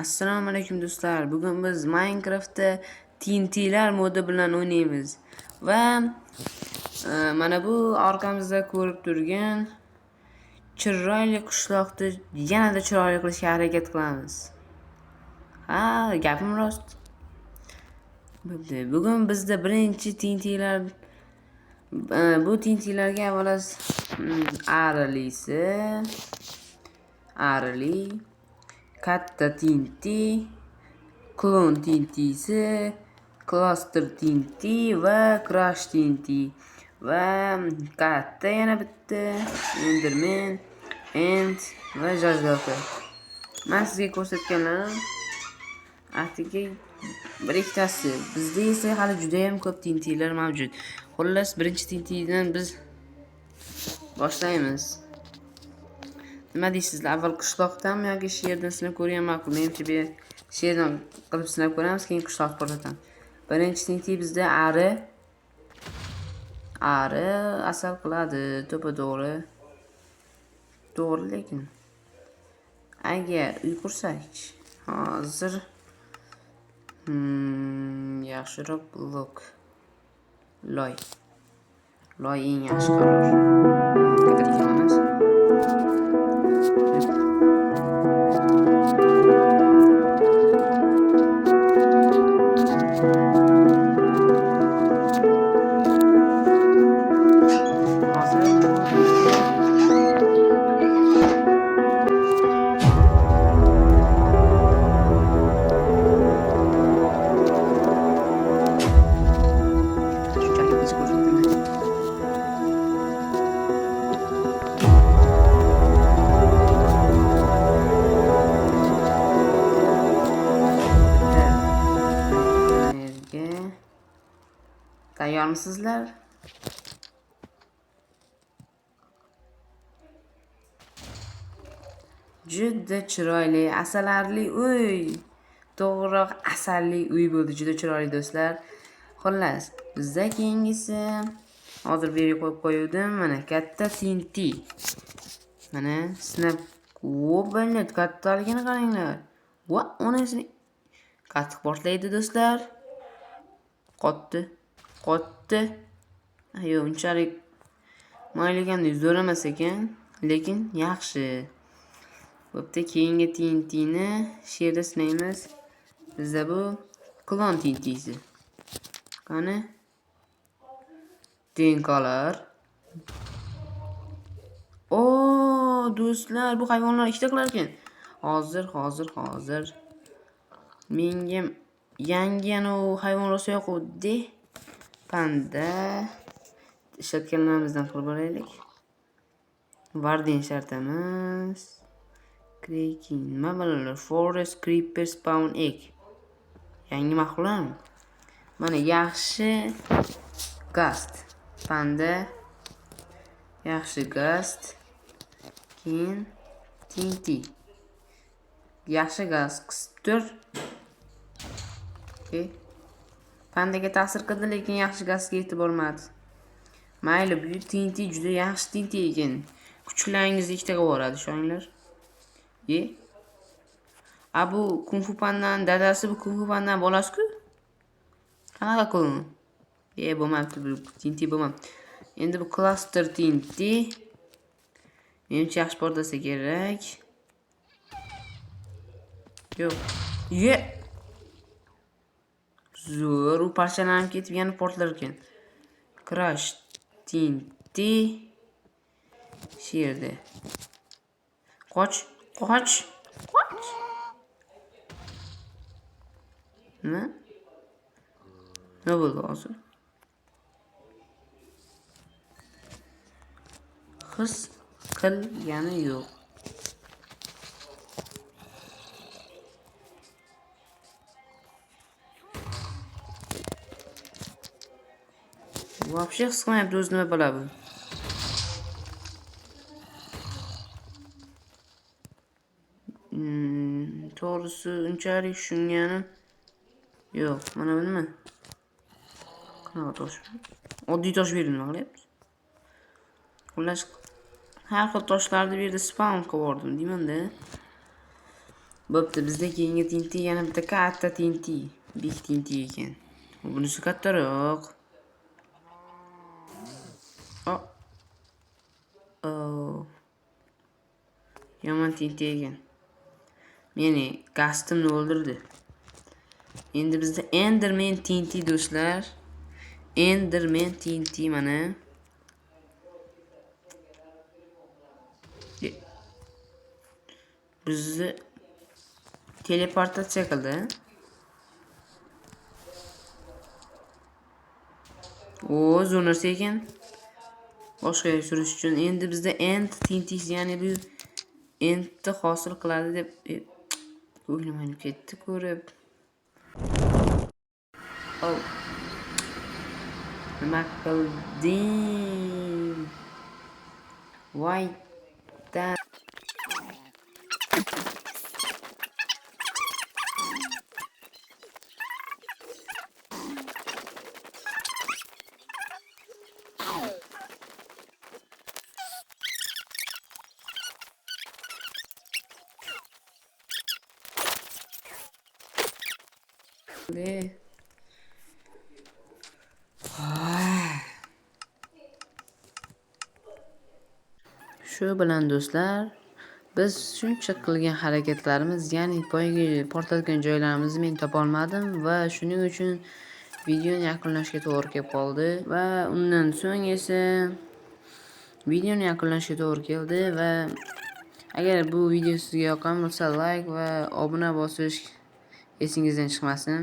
Assalomu alaykum do'stlar. Bugun biz Minecraftda TNT'lar modi bilan o'ynaymiz. Va mana bu orqamizda ko'rib turgan chiroyli qishloqni yanada chiroyli qilishga harakat qilamiz. Ha, gapim rost. Bugun bizda birinchi TNT'lar bu TNT'larga avvalo arili katta TNT, klon TNT'si, cluster TNT va crash TNT va katta yana bitta enderman, ant va jajdoka. Men sizga ko'rsatganlarim atigi bir ikkitasi. Bizda esa hali juda ham ko'p TNT'lar mavjud. Xullas, birinchi TNT'dan biz boshlaymiz. Nima deysizlar? Avval qishloqdanmi yoki sherdan sinab ko'rgan ma'qul? Menimcha bu sherdan qilib sinab ko'ramiz, keyin qishloq ko'rsatamiz. Birinchi TNT bizda ari asal qiladi, to'g'ri. To'g'ri, lekin agar uy qursak, hozir yaxshiroq blok. Loy eng yaxshi qaror. Tayyormisizlar? Juda chiroyli, asalarli uy. To'g'riroq asalli uy bo'ldi, juda chiroyli do'stlar. Xullas, bizda keyingisi hozir bu yerga qo'yib qo'ydim. Mana katta TNT. Mana sinab o'binlet kattaligini qaranglar. Va onasini qattiq portlaydi do'stlar. Qotdi. Ayo, unchalik mayliganda zo'r emas ekan, lekin yaxshi. Bo'pti, keyingi TNTni sherda sinaymiz. Bizda bu klon TNT'si. Qani? Tenkalar. O, do'stlar, bu hayvonlar ishta qilar ekan. Hozir. Menga yangi hayvon rosa yoquvdi. Panda ishlatganlarimizdan qilib olaylik. Varden shartamiz. Creaking Mamalar Forest Creeper Spawn Egg. Yangi mahluqlar. Mana yaxshi Gast. Panda yaxshi Gast. Keyin TNT. Yaxshi Gast qisib Okay. Pandaga ta'sir qildi, lekin yaxshi Gastga yetib olmadi. Mayli, bu TNT juda yaxshi TNT ekan. Kuchlaringizni ikkitaga boradi, sho'nglar. Bu Kung Fu Pandaning dadasi, bu Kung Fu Pandaning bolasi-ku. Qanaqa qilin? Bo'lmabdi, bu TNT bo'lmabdi. Endi bu cluster TNT. Menimcha yaxshi portlasa kerak. Yo'q. Zo'r, u parchalanib ketib yana portlar ekan. Crash TNT sherda. Qoch. Nima bo'ldi hozir? His qilgani yo'q. Вообще his qilmayapti, o'zi nima bo'ladi? To'g'risi unchalik tushunganim yo'q. Mana bu nima? Qanaqa tosh? Oddiy tosh berdi, nima qilyapsiz? Xullas, har xil toshlarni bu yerda spawn qilib yubordim, deyman-da. Bo'pti, bizda keyingi TNT yana bitta katta TNT. Big TNT ekan. Bunisi kattaroq. Oh. Oh. Yomon TNT ekan. Meni kastimni o'ldirdi. Endi bizda Enderman TNT do'stlar. Enderman TNT mana. Bizni teleportatsiya qildi. Zo'r narsa ekan. Boshqa yo'l surish uchun endi bizda end TNT, ya'ni bu endni hosil qiladi deb ko'nglim aynib ketdi ko'rib. Oh. Nima qildim? Voy da. Shu bilan do'stlar, biz shuncha qilgan harakatlarimiz, ya'ni boyagi portlatgan joylarimizni men topa olmadim va shuning uchun videoni yakunlashga to'g'ri kelib qoldi va undan so'ng esa videoni yakunlashga to'g'ri keldi va agar bu video sizga yoqqan bo'lsa, like va obuna bosish esingizdan chiqmasin.